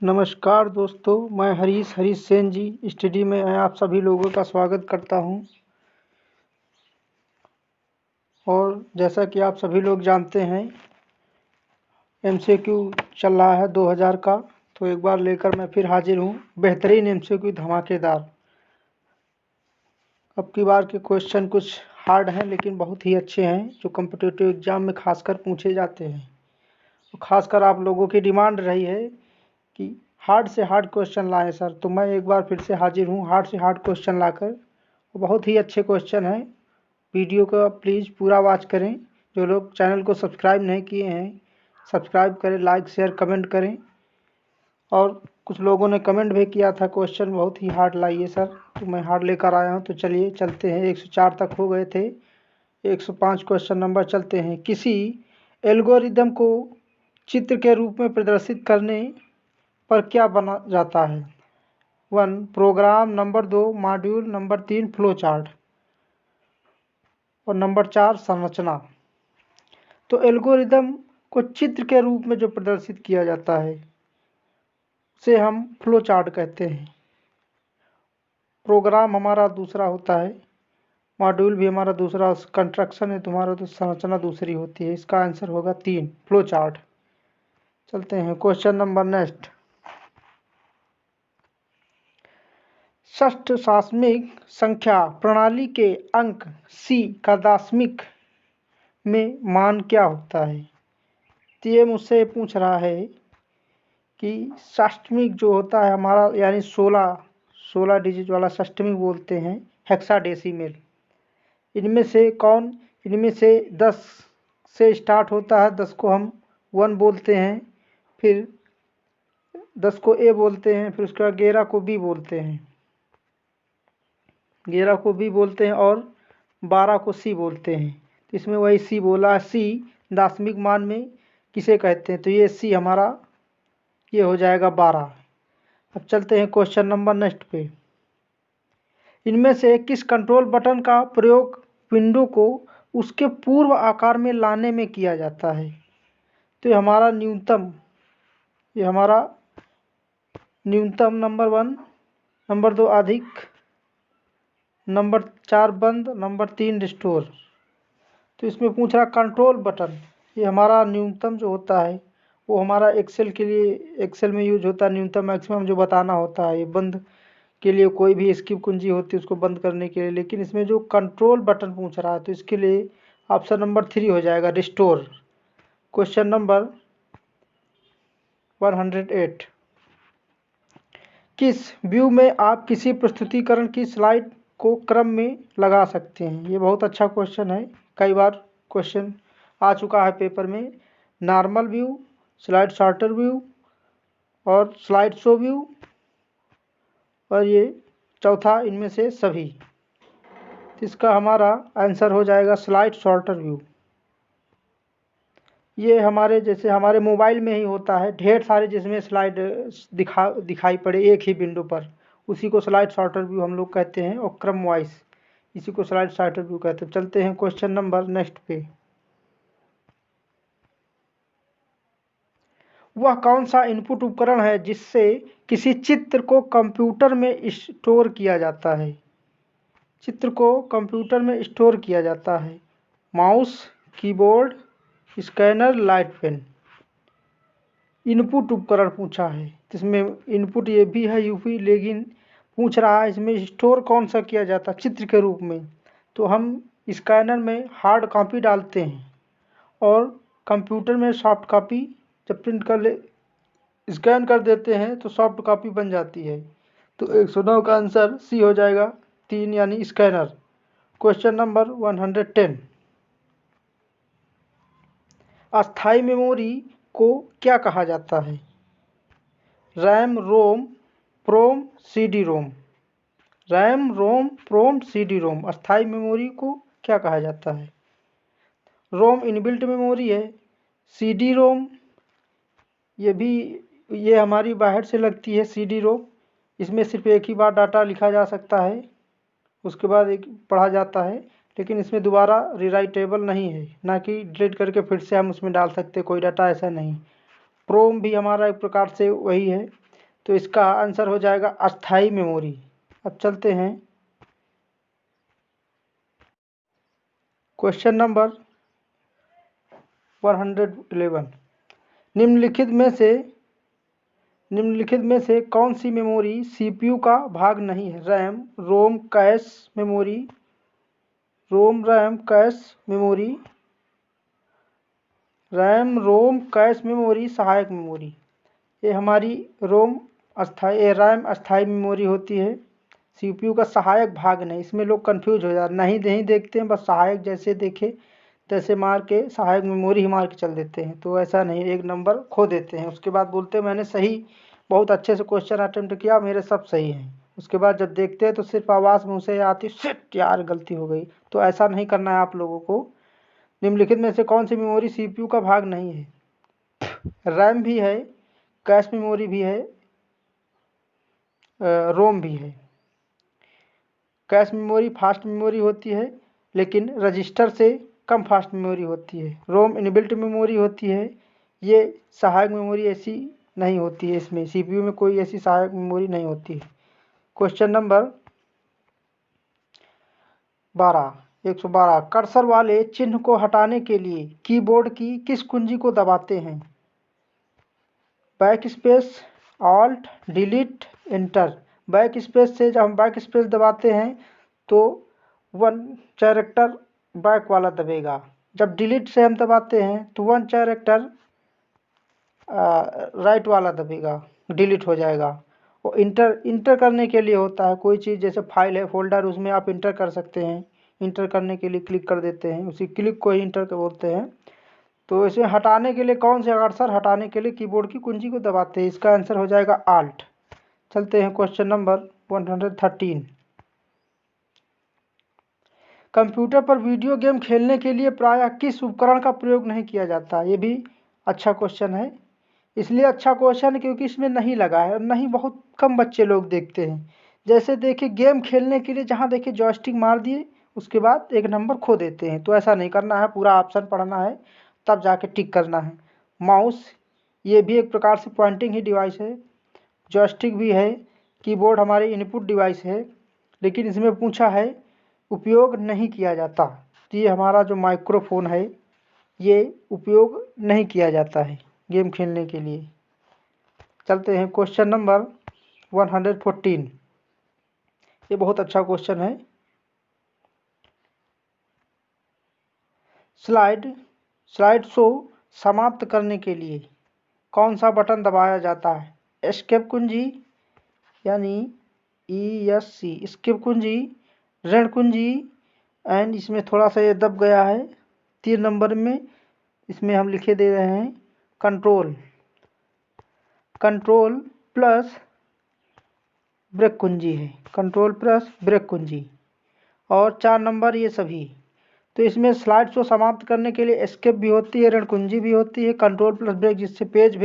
नमस्कार दोस्तों, मैं हरीश सेन जी स्टडी में आप सभी लोगों का स्वागत करता हूं। और जैसा कि आप सभी लोग जानते हैं, एमसीक्यू चल रहा है 2000 का, तो एक बार लेकर मैं फिर हाजिर हूं। बेहतरीन एमसीक्यू, धमाकेदार। अब की बार के क्वेश्चन कुछ हार्ड हैं लेकिन बहुत ही अच्छे हैं, जो कॉम्पिटिटिव एग्जाम में खासकर पूछे जाते हैं। तो खासकर आप लोगों की डिमांड रही है कि हार्ड से हार्ड क्वेश्चन लाएं सर, तो मैं एक बार फिर से हाजिर हूँ हार्ड से हार्ड क्वेश्चन लाकर। बहुत ही अच्छे क्वेश्चन हैं। वीडियो को प्लीज़ पूरा वॉच करें। जो लोग चैनल को सब्सक्राइब नहीं किए हैं, सब्सक्राइब करें, लाइक शेयर कमेंट करें। और कुछ लोगों ने कमेंट भी किया था, क्वेश्चन बहुत ही हार्ड लाइए सर, तो मैं हार्ड लेकर आया हूँ। तो चलिए चलते हैं, 104 तक हो गए थे, 105 क्वेश्चन नंबर चलते हैं। किसी एल्गोरिदम को चित्र के रूप में प्रदर्शित करने पर क्या बना जाता है? 1 program, number 2 module, number 3 flow chart और नंबर 4 संरचना। तो एल्गोरिदम को चित्र के रूप में जो प्रदर्शित किया जाता है उसे हम फ्लो चार्ट कहते हैं। प्रोग्राम हमारा दूसरा होता है, मॉड्यूल भी हमारा दूसरा, कंस्ट्रक्शन है तुम्हारा, तो संरचना दूसरी होती है। इसका आंसर होगा 3 फ्लो चार्ट। चलते हैं क्वेश्चन नंबर नेक्स्ट। षष्ठ शासनिक संख्या प्रणाली के अंक C का दशमिक में मान क्या होता है? तो ये मुझसे पूछ रहा है कि षष्टमिक जो होता है हमारा, यानी 16 डिजिट वाला षष्टमिक बोलते हैं, हेक्साडेसिमल। इनमें से 10 से स्टार्ट होता है। 10 को हम 1 बोलते हैं, फिर 10 को A बोलते हैं, फिर उसके बाद 11 को B बोलते हैं, 11 को B बोलते हैं और 12 को C बोलते हैं। तो इसमें वही C बोला। C दशमिक मान में किसे कहते हैं? तो ये C हमारा ये हो जाएगा 12। अब चलते हैं क्वेश्चन नंबर नेक्स्ट पे। इनमें से किस कंट्रोल बटन का प्रयोग विंडो को उसके पूर्व आकार में लाने में किया जाता है? तो ये हमारा न्यूनतम, नंबर 1, नंबर 2 अधिक, नंबर 4 बंद, नंबर 3 रिस्टोर। तो इसमें पूछ रहा कंट्रोल बटन, ये हमारा न्यूनतम जो होता है वो हमारा एक्सेल के लिए, एक्सेल में यूज होता है न्यूनतम मैक्सिमम जो बताना होता है। ये बंद के लिए कोई भी एस्केप कुंजी होती है उसको बंद करने के लिए। लेकिन इसमें जो कंट्रोल बटन पूछ रहा है तो इसके लिए ऑप्शन नंबर 3 हो जाएगा, रिस्टोर। Question number 108। किस व्यू में आप किसी प्रस्तुतिकरण की स्लाइड को क्रम में लगा सकते हैं? ये बहुत अच्छा क्वेश्चन है, कई बार क्वेश्चन आ चुका है पेपर में। Normal view, slide sorter view और स्लाइड शो व्यू, और ये चौथा इनमें से सभी। तो इसका हमारा आंसर हो जाएगा स्लाइड सॉर्टर व्यू। ये हमारे जैसे हमारे मोबाइल में ही होता है, ढेर सारे जिसमें स्लाइड दिखाई पड़े एक ही विंडो पर, उसी को स्लाइड सॉर्टर व्यू हम लोग कहते हैं, और क्रम वाइज इसी को स्लाइड सॉर्टर व्यू कहते हैं। चलते हैं क्वेश्चन नंबर नेक्स्ट पे। वह कौन सा इनपुट उपकरण है जिससे किसी चित्र को कंप्यूटर में स्टोर किया जाता है? चित्र को कंप्यूटर में स्टोर किया जाता है। Mouse, keyboard, scanner, light pen. Input उपकरण पूछा है, इसमें इनपुट ये भी है यूपी, लेकिन पूछ रहा है इसमें स्टोर कौन सा किया जाता है चित्र के रूप में। तो हम स्कैनर में हार्ड कॉपी डालते हैं और कंप्यूटर में सॉफ्ट कॉपी जब प्रिंट कर ले स्कैन कर देते हैं तो सॉफ्ट कॉपी बन जाती है। तो 109 का आंसर सी हो जाएगा, 3 यानी स्कैनर। Question number 110। अस्थायी मेमोरी को क्या कहा जाता है? रैम, रोम, प्रोम, सीडी रोम। रैम, रोम, प्रोम, सीडी रोम। अस्थायी मेमोरी को क्या कहा जाता है? रोम इनबिल्ट मेमोरी है। सीडी रोम ये हमारी बाहर से लगती है सीडी रोम। इसमें सिर्फ एक ही बार डाटा लिखा जा सकता है, उसके बाद एक पढ़ा जाता है, लेकिन इसमें दोबारा रिराइटेबल नहीं है, ना कि डिलीट करके फिर से हम उसमें डाल सकते, कोई डाटा ऐसा नहीं। प्रोम भी हमारा एक प्रकार से वही है, तो इसका आंसर हो जाएगा अस्थाई मेमोरी। अब चलते हैं क्वेश्चन नंबर 111। निम्नलिखित में से कौन सी मेमोरी सीपीयू का भाग नहीं है? रैम, रोम, कैश मेमोरी, रोम, रैम, कैश मेमोरी, रैम, रोम, कैश मेमोरी, सहायक मेमोरी। ये हमारी रैम अस्थाई मेमोरी होती है, सीपीयू का सहायक भाग नहीं। इसमें लोग कंफ्यूज हो जाते, नहीं देखते हैं, बस सहायक जैसे देखे तैसे मार के सहायक मेमोरी ही मार के चल देते हैं। तो ऐसा नहीं, एक नंबर खो देते हैं। उसके बाद बोलते हैं मैंने सही बहुत अच्छे से क्वेश्चन अटेम्प्ट किया, मेरे सब सही हैं। उसके बाद जब देखते हैं तो सिर्फ आवाज़ मुँह से आती, शिट यार गलती हो गई। तो ऐसा नहीं करना है आप लोगों को। निम्नलिखित में से कौन सी मेमोरी सीपीयू का भाग नहीं है? रैम भी है, कैश मेमोरी भी है, रोम भी है। कैश मेमोरी फास्ट मेमोरी होती है, लेकिन रजिस्टर से कम फास्ट मेमोरी होती है। रोम इनबिल्ट मेमोरी होती है। ये सहायक मेमोरी ऐसी नहीं होती है, इसमें सीपीयू में कोई ऐसी सहायक मेमोरी नहीं होती है। Question number 112। कर्सर वाले चिन्ह को हटाने के लिए कीबोर्ड की किस कुंजी को दबाते हैं? Back space, alt, delete, enter. Back space से जब हम बैक स्पेस दबाते हैं तो 1 कैरेक्टर बैक वाला दबेगा। जब डिलीट से हम दबाते हैं तो 1 कैरेक्टर राइट वाला दबेगा, डिलीट हो जाएगा। और इंटर करने के लिए होता है, कोई चीज़ जैसे फाइल है, फोल्डर, उसमें आप इंटर कर सकते हैं। इंटर करने के लिए क्लिक कर देते हैं, उसी क्लिक को ही इंटर कर बोलते हैं। तो इसे हटाने के लिए कौन से कर्सर हटाने के लिए कीबोर्ड की कुंजी को दबाते हैं? इसका आंसर हो जाएगा आल्ट। चलते हैं क्वेश्चन नंबर 113। कंप्यूटर पर वीडियो गेम खेलने के लिए प्रायः किस उपकरण का प्रयोग नहीं किया जाता? ये भी अच्छा क्वेश्चन है। इसलिए अच्छा क्वेश्चन है क्योंकि इसमें नहीं लगा है और नहीं बहुत कम बच्चे लोग देखते हैं। जैसे देखिए गेम खेलने के लिए जहाँ देखिए जॉयस्टिक मार दिए, उसके बाद एक नंबर खो देते हैं। तो ऐसा नहीं करना है, पूरा ऑप्शन पढ़ना है, तब जाके टिक करना है। माउस, ये भी एक प्रकार से पॉइंटिंग ही डिवाइस है। जॉयस्टिक भी है। कीबोर्ड हमारे इनपुट डिवाइस है, लेकिन इसमें पूछा है उपयोग नहीं किया जाता। तो ये हमारा जो माइक्रोफोन है, ये उपयोग नहीं किया जाता है गेम खेलने के लिए। चलते हैं क्वेश्चन नंबर 114। ये बहुत अच्छा क्वेश्चन है। स्लाइड शो समाप्त करने के लिए कौन सा बटन दबाया जाता है? एस्केप कुंजी यानी ESC, स्किप कुंजी, ऋण कुंजी, एंड इसमें थोड़ा सा ये दब गया है 3 नंबर में, इसमें हम लिखे दे रहे हैं कंट्रोल प्लस ब्रेक कुंजी है, कंट्रोल प्लस ब्रेक कुंजी। और 4 नंबर ये सभी। तो इसमें स्लाइड शो समाप्त करने के लिए एस्केप भी होती है, ऋण कुंजी भी होती है, कंट्रोल प्लस ब्रेक, जिससे पेज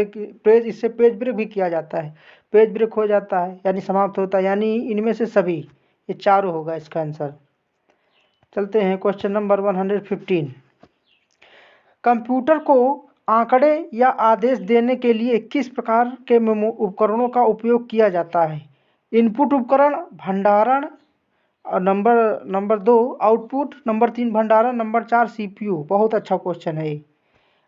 ब्रेक भी किया जाता है। पेज ब्रेक हो जाता है यानी समाप्त होता है, यानी इनमें से सभी, ये चारों होगा इसका आंसर। चलते हैं क्वेश्चन नंबर 115। कंप्यूटर को आंकड़े या आदेश देने के लिए किस प्रकार के उपकरणों का उपयोग किया जाता है? इनपुट उपकरण, भंडारण, और नंबर 2 आउटपुट, नंबर 3 भंडारण, नंबर 4 सीपीयू। बहुत अच्छा क्वेश्चन है ये।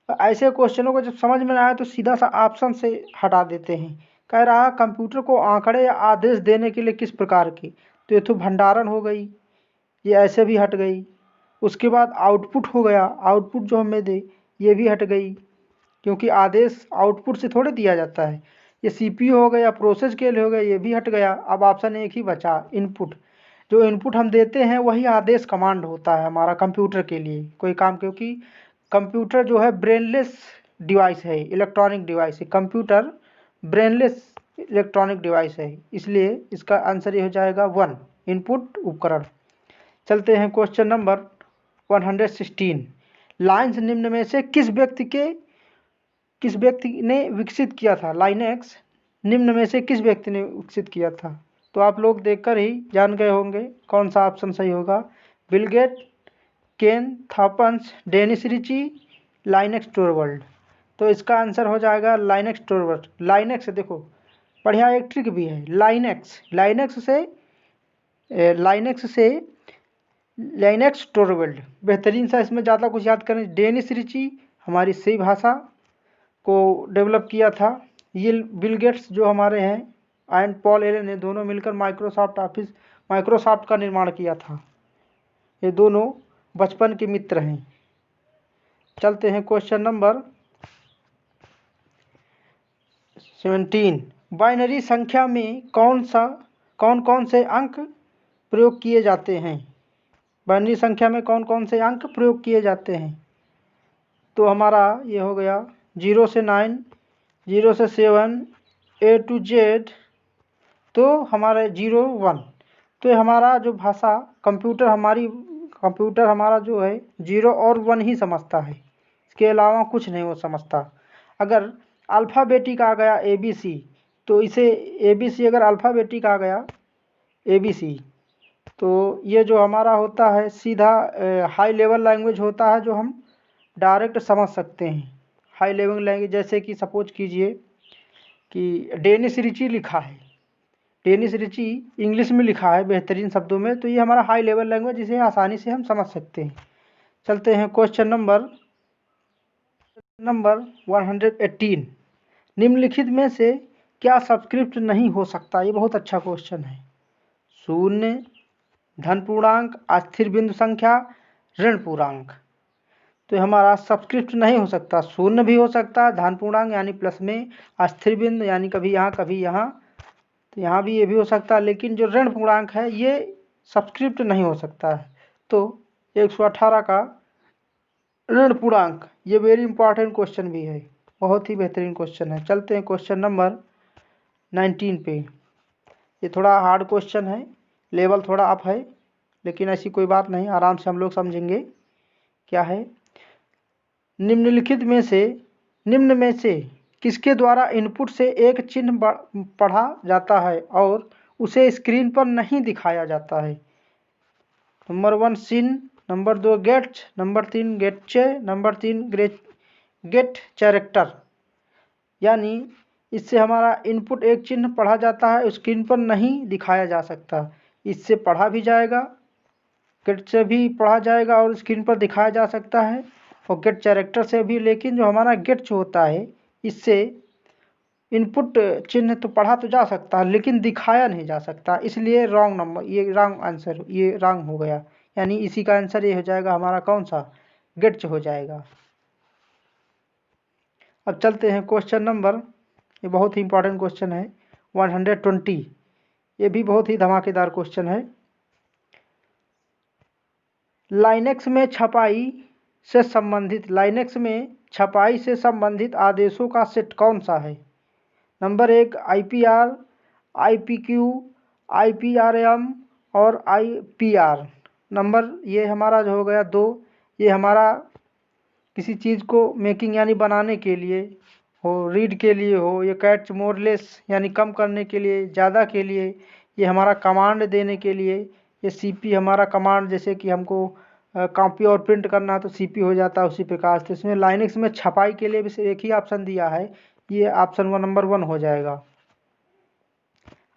ऐसे क्वेश्चनों को जब समझ में आए तो सीधा सा ऑप्शन से हटा देते हैं। कह रहा है कंप्यूटर को आंकड़े या आदेश देने के लिए किस प्रकार की, तो ये तो भंडारण हो गई, ये ऐसे भी हट गई। उसके बाद आउटपुट हो गया, आउटपुट जो हमें दे ये भी हट गई, क्योंकि आदेश आउटपुट से थोड़े दिया जाता है। ये सीपीयू हो गया, प्रोसेस के लिए हो गया, ये भी हट गया। अब ऑप्शन एक ही बचा, इनपुट। जो इनपुट हम देते हैं वही आदेश कमांड होता है हमारा कंप्यूटर के लिए कोई काम, क्योंकि कंप्यूटर जो है ब्रेनलेस डिवाइस है, इलेक्ट्रॉनिक डिवाइस है। कंप्यूटर ब्रेनलेस इलेक्ट्रॉनिक डिवाइस है, इसलिए इसका आंसर ये हो जाएगा 1, इनपुट उपकरण। चलते हैं क्वेश्चन नंबर 116। लाइन्स निम्न में से किस व्यक्ति ने विकसित किया था? लाइनेक्स निम्न में से किस व्यक्ति ने विकसित किया था? तो आप लोग देखकर ही जान गए होंगे कौन सा ऑप्शन सही होगा। बिल गेट, केन थॉमस, डेनिस रिची, लाइनेक्स टोरवल्ड। तो इसका आंसर हो जाएगा लाइनेक्स टोरवल्ड। लाइनेक्स देखो, बढ़िया एक ट्रिक भी है, लाइनेक्स टोरवेल्ड, बेहतरीन सा, इसमें ज़्यादा कुछ याद करें। डेनिस रिची हमारी सी भाषा को डेवलप किया था। ये बिल गेट्स जो हमारे हैं एंड पॉल एलन ने दोनों मिलकर माइक्रोसॉफ्ट का निर्माण किया था। ये दोनों बचपन के मित्र हैं। चलते हैं क्वेश्चन नंबर 17। बाइनरी संख्या में कौन कौन से अंक प्रयोग किए जाते हैं? बाइनरी संख्या में कौन कौन से अंक प्रयोग किए जाते हैं? तो हमारा ये हो गया 0 से 9, 0 से 7, A to Z, तो हमारे 0 1। तो ये हमारा जो भाषा कंप्यूटर हमारा जो है 0 और 1 ही समझता है, इसके अलावा कुछ नहीं वो समझता। अगर अल्फ़ाबेटिक आ गया ABC, तो इसे ABC अगर अल्फ़ाबेटिक आ गया ABC, तो ये जो हमारा होता है सीधा हाई लेवल लैंग्वेज होता है, जो हम डायरेक्ट समझ सकते हैं। हाई लेवल लैंग्वेज जैसे कि सपोज कीजिए कि डेनिस रिची लिखा है, डेनिस रिची इंग्लिश में लिखा है बेहतरीन शब्दों में, तो ये हमारा हाई लेवल लैंग्वेज, इसे आसानी से हम समझ सकते हैं। चलते हैं क्वेश्चन नंबर 118। निम्नलिखित में से क्या सबस्क्रिप्ट नहीं हो सकता? ये बहुत अच्छा क्वेश्चन है। शून्य, धन पूर्णांक, अस्थिर बिंदु संख्या, ऋण पूर्णांक। तो हमारा सबस्क्रिप्ट नहीं हो सकता। शून्य भी हो सकता है, धन पूर्णांक यानी प्लस में, अस्थिर बिंदु यानी कभी यहाँ कभी यहाँ, तो यहाँ भी ये भी हो सकता है, लेकिन जो ऋण पूर्णांक है ये सबस्क्रिप्ट नहीं हो सकता है। तो 118 का ऋण पूर्णांक, ये वेरी इंपॉर्टेंट क्वेश्चन भी है, बहुत ही बेहतरीन क्वेश्चन है। चलते हैं क्वेश्चन नंबर 19 पे। ये थोड़ा हार्ड क्वेश्चन है, लेवल थोड़ा अप है, लेकिन ऐसी कोई बात नहीं, आराम से हम लोग समझेंगे। क्या है? निम्न में से किसके द्वारा इनपुट से एक चिन्ह पढ़ा जाता है और उसे स्क्रीन पर नहीं दिखाया जाता है? नंबर 1 सिन, नंबर 2 गेट, नंबर 3 गेटचे, नंबर 3 गेट कैरेक्टर। यानी इससे हमारा इनपुट एक चिन्ह पढ़ा जाता है, स्क्रीन पर नहीं दिखाया जा सकता। इससे पढ़ा भी जाएगा, गेट से भी पढ़ा जाएगा और स्क्रीन पर दिखाया जा सकता है, और गेट कैरेक्टर से भी। लेकिन जो हमारा गेट जो होता है, इससे इनपुट चिन्ह तो पढ़ा तो जा सकता है लेकिन दिखाया नहीं जा सकता, इसलिए रॉन्ग नंबर, ये रॉन्ग आंसर, ये रॉन्ग हो गया। यानी इसी का आंसर ये हो जाएगा हमारा कौन सा? गेट हो जाएगा। अब चलते हैं क्वेश्चन नंबर, ये बहुत ही इंपॉर्टेंट क्वेश्चन है, 120। ये भी बहुत ही धमाकेदार क्वेश्चन है। लाइनेक्स में छपाई से संबंधित आदेशों का सेट कौन सा है? नंबर 1 IPR, IPQ, IPRM और IPR। नंबर ये हमारा जो हो गया 2, ये हमारा किसी चीज़ को मेकिंग यानी बनाने के लिए हो, रीड के लिए हो, ये कैच मोरलेस यानी कम करने के लिए, ज़्यादा के लिए, ये हमारा कमांड देने के लिए, ये CP हमारा कमांड, जैसे कि हमको कॉपी और प्रिंट करना है तो CP हो जाता है उसी प्रकार से। इसमें लाइनेक्स में छपाई के लिए भी एक ही ऑप्शन दिया है, ये ऑप्शन नंबर 1 हो जाएगा।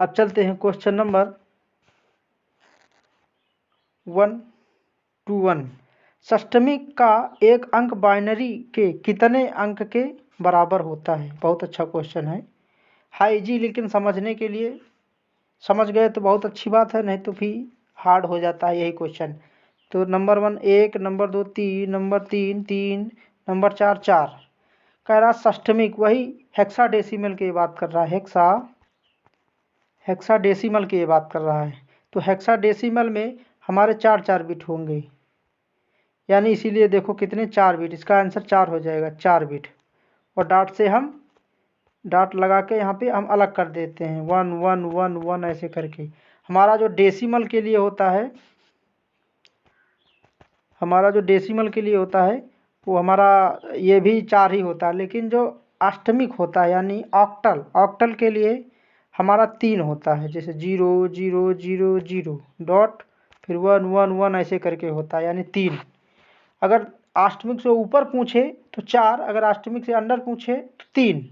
अब चलते हैं क्वेश्चन नंबर 121। षष्टमी का एक अंक बाइनरी के कितने अंक के बराबर होता है? बहुत अच्छा क्वेश्चन है, हाई जी, लेकिन समझने के लिए समझ गए तो बहुत अच्छी बात है, नहीं तो फिर हार्ड हो जाता है यही क्वेश्चन। तो नंबर 1 1, नंबर 2 3, नंबर 3 3, नंबर 4 4। कह रहा षष्टमिक, वही हेक्साडेसिमल की बात कर रहा है, हेक्साडेसिमल की बात कर रहा है। तो हेक्साडेसिमल में हमारे 4 4 बिट होंगे, यानी इसीलिए देखो कितने 4 बिट, इसका आंसर 4 हो जाएगा, 4 बिट। और डॉट से हम डॉट लगा के यहाँ पे हम अलग कर देते हैं, 1 1 1 1 ऐसे करके। हमारा जो डेसिमल के लिए होता है, वो हमारा ये भी 4 ही होता है, लेकिन जो अष्टमिक होता है यानी ऑक्टल के लिए हमारा 3 होता है, जैसे 0 0 0 0 डॉट फिर 1 1 1 ऐसे करके होता है, यानी 3। अगर अष्टमिक से ऊपर पूछे तो 4, अगर अष्टमिक से अंदर पूछे तो 3।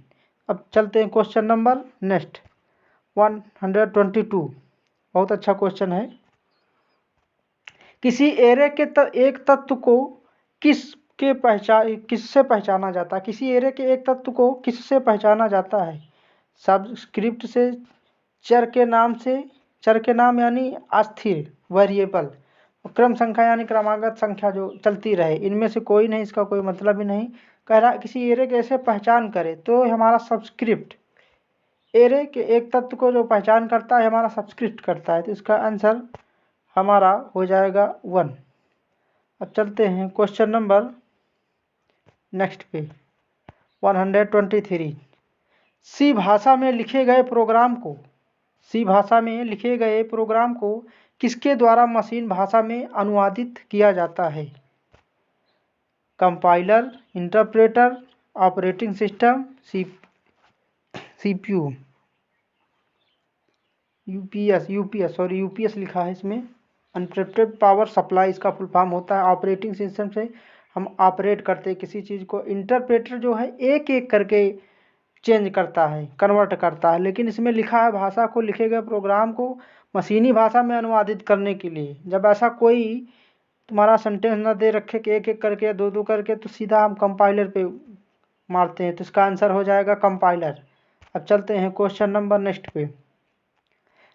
अब चलते हैं क्वेश्चन नंबर नेक्स्ट 122 बहुत अच्छा क्वेश्चन है। किसी एरे के एक तत्व को किससे पहचाना जाता है? किसी एरे के एक तत्व को किससे पहचाना जाता है? सबस्क्रिप्ट से, चर के नाम यानी अस्थिर वेरिएबल, क्रम संख्या यानी क्रमागत संख्या जो चलती रहे। इनमें से कोई नहीं, इसका कोई मतलब ही नहीं। कह रहा किसी एरे के ऐसे पहचान करे, तो हमारा सबस्क्रिप्ट एरे के एक तत्व को जो पहचान करता है हमारा सबस्क्रिप्ट करता है, तो इसका आंसर हमारा हो जाएगा 1। अब चलते हैं क्वेश्चन नंबर नेक्स्ट पे 123। सी भाषा में लिखे गए प्रोग्राम को किसके द्वारा मशीन भाषा में अनुवादित किया जाता है? Compiler, interpreter, operating system, CPU, UPS लिखा है इसमें। अनप्रेप्टेड पावर सप्लाई इसका फुल फॉर्म होता है। ऑपरेटिंग सिस्टम से हम ऑपरेट करते हैं किसी चीज़ को। इंटरप्रेटर जो है एक एक करके चेंज करता है, कन्वर्ट करता है। लेकिन इसमें लिखा है भाषा को लिखे गए प्रोग्राम को मशीनी भाषा में अनुवादित करने के लिए। जब ऐसा कोई तुम्हारा सेंटेंस न दे रखे कि एक एक करके, दो दो करके, तो सीधा हम कंपाइलर पे मारते हैं, तो इसका आंसर हो जाएगा कंपाइलर। अब चलते हैं क्वेश्चन नंबर नेक्स्ट पे।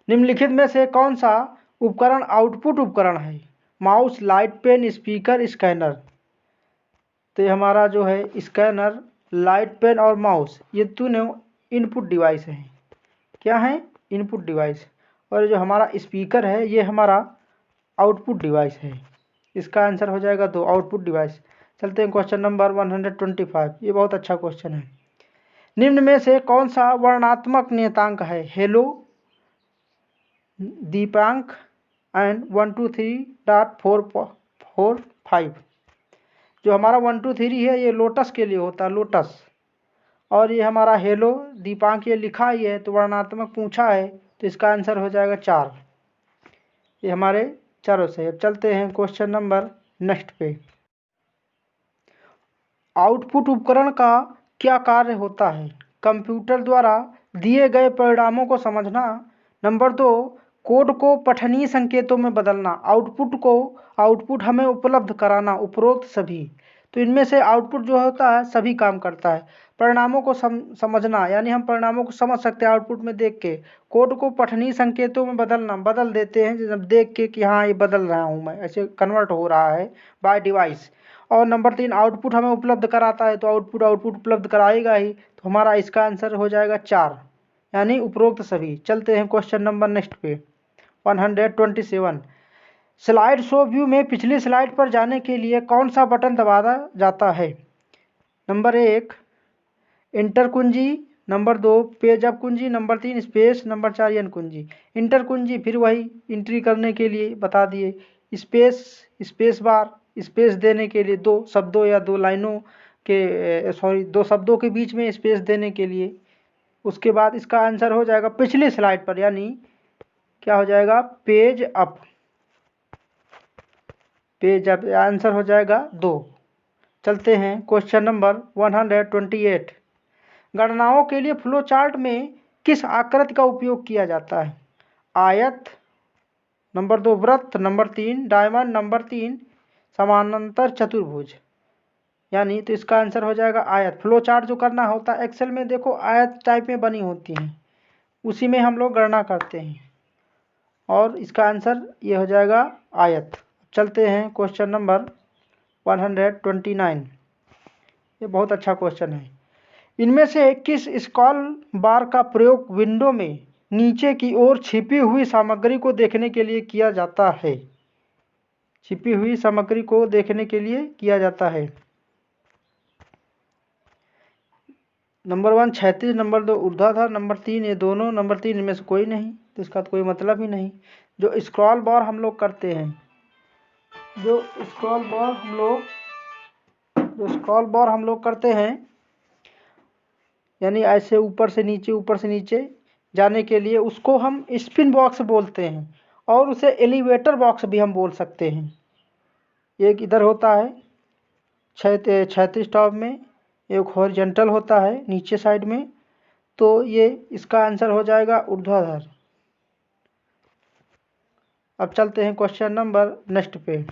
निम्नलिखित में से कौन सा उपकरण आउटपुट उपकरण है? Mouse, light pen, speaker, scanner. तो हमारा जो है स्कैनर, लाइट पेन और माउस, ये तीनों इनपुट डिवाइस हैं। क्या है? Input device. और जो हमारा स्पीकर है ये हमारा आउटपुट डिवाइस है। इसका आंसर हो जाएगा 2, आउटपुट डिवाइस। चलते हैं क्वेश्चन नंबर 125। ये बहुत अच्छा क्वेश्चन है। निम्न में से कौन सा वर्णात्मक नियतांक है? Hello, Deepank and 123.445। जो हमारा 123 है ये लोटस के लिए होता है, लोटस। और ये हमारा हेलो, दीपांक, ये लिखा ही है तो वर्णात्मक पूछा है, तो इसका आंसर हो जाएगा 4। ये हमारे चारों से। अब चलते हैं क्वेश्चन नंबर नेक्स्ट पे। आउटपुट उपकरण का क्या कार्य होता है? कंप्यूटर द्वारा दिए गए परिणामों को समझना। नंबर 2, कोड को पठनीय संकेतों में बदलना। आउटपुट हमें उपलब्ध कराना। उपरोक्त सभी। तो इनमें से आउटपुट जो होता है सभी काम करता है। परिणामों को समझना, यानी हम परिणामों को समझ सकते हैं आउटपुट में देख के। कोड को पठनीय संकेतों में बदलना, बदल देते हैं जब देख के कि हाँ ये बदल रहा हूँ मैं, ऐसे कन्वर्ट हो रहा है बाय डिवाइस। और नंबर 3, आउटपुट हमें उपलब्ध कराता है, तो आउटपुट उपलब्ध कराएगा ही, तो हमारा इसका आंसर हो जाएगा 4, यानी उपरोक्त सभी। चलते हैं क्वेश्चन नंबर नेक्स्ट पे 127। स्लाइड शो व्यू में पिछली स्लाइड पर जाने के लिए कौन सा बटन दबाया जाता है? नंबर 1, इंटर कुंजी। नंबर 2, पेज अप कुंजी। Number 3, space. नंबर 4, एन कुंजी। इंटर कुंजी फिर वही एंट्री करने के लिए बता दिए। स्पेस बार, स्पेस देने के लिए 2 शब्दों या 2 लाइनों के 2 शब्दों के बीच में स्पेस देने के लिए। उसके बाद इसका आंसर हो जाएगा पिछली स्लाइड पर, यानी क्या हो जाएगा? Page up. आंसर हो जाएगा 2। चलते हैं क्वेश्चन नंबर 128। गणनाओं के लिए फ्लो चार्ट में किस आकृति का उपयोग किया जाता है? आयत। नंबर 2, वृत्त। Number 3, diamond. नंबर 3, समानांतर चतुर्भुज। यानी तो इसका आंसर हो जाएगा आयत। फ्लो चार्ट जो करना होता है एक्सेल में, देखो आयत टाइप में बनी होती हैं, उसी में हम लोग गणना करते हैं, और इसका आंसर ये हो जाएगा आयत। चलते हैं क्वेश्चन नंबर 129। ये बहुत अच्छा क्वेश्चन है। इनमें से किस स्क्रॉल बार का प्रयोग विंडो में नीचे की ओर छिपी हुई सामग्री को देखने के लिए किया जाता है? छिपी हुई सामग्री को देखने के लिए किया जाता है। नंबर 1 क्षैतिज, नंबर 2 ऊर्ध्वाधर, नंबर 3 ये दोनों, नंबर 3 इनमें से कोई नहीं, तो इसका तो कोई मतलब ही नहीं। जो स्क्रॉल बार हम लोग करते हैं, जो स्क्रॉल बार हम लोग करते हैं, यानी ऐसे ऊपर से नीचे जाने के लिए, उसको हम स्पिन बॉक्स बोलते हैं, और उसे एलिवेटर बॉक्स भी हम बोल सकते हैं। एक इधर होता है क्षैतिज टॉप में, एक हॉरिजॉन्टल होता है नीचे साइड में। तो ये इसका आंसर हो जाएगा ऊर्ध्वाधर। अब चलते हैं क्वेश्चन नंबर नेक्स्ट पे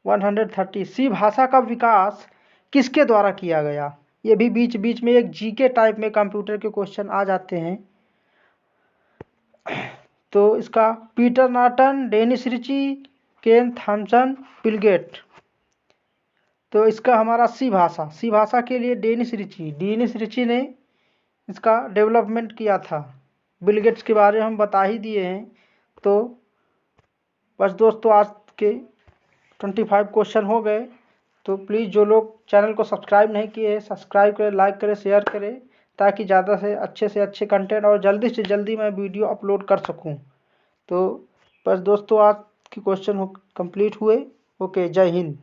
130। सी भाषा का विकास किसके द्वारा किया गया? ये भी बीच बीच में एक जीके टाइप में कंप्यूटर के क्वेश्चन आ जाते हैं। तो इसका पीटर नॉर्टन, डेनिस रिची, केन थॉमसन, बिल गेट। तो इसका हमारा सी भाषा के लिए डेनिस रिची ने इसका डेवलपमेंट किया था। बिल गेट्स के बारे में हम बता ही दिए हैं। तो बस दोस्तों, आज के 25 क्वेश्चन हो गए। तो प्लीज़ जो लोग चैनल को सब्सक्राइब नहीं किए हैं, सब्सक्राइब करें, लाइक करें, शेयर करें, ताकि ज़्यादा से अच्छे कंटेंट और जल्दी से जल्दी मैं वीडियो अपलोड कर सकूं। तो बस दोस्तों, आज के क्वेश्चन कंप्लीट हुए। ओके, जय हिंद।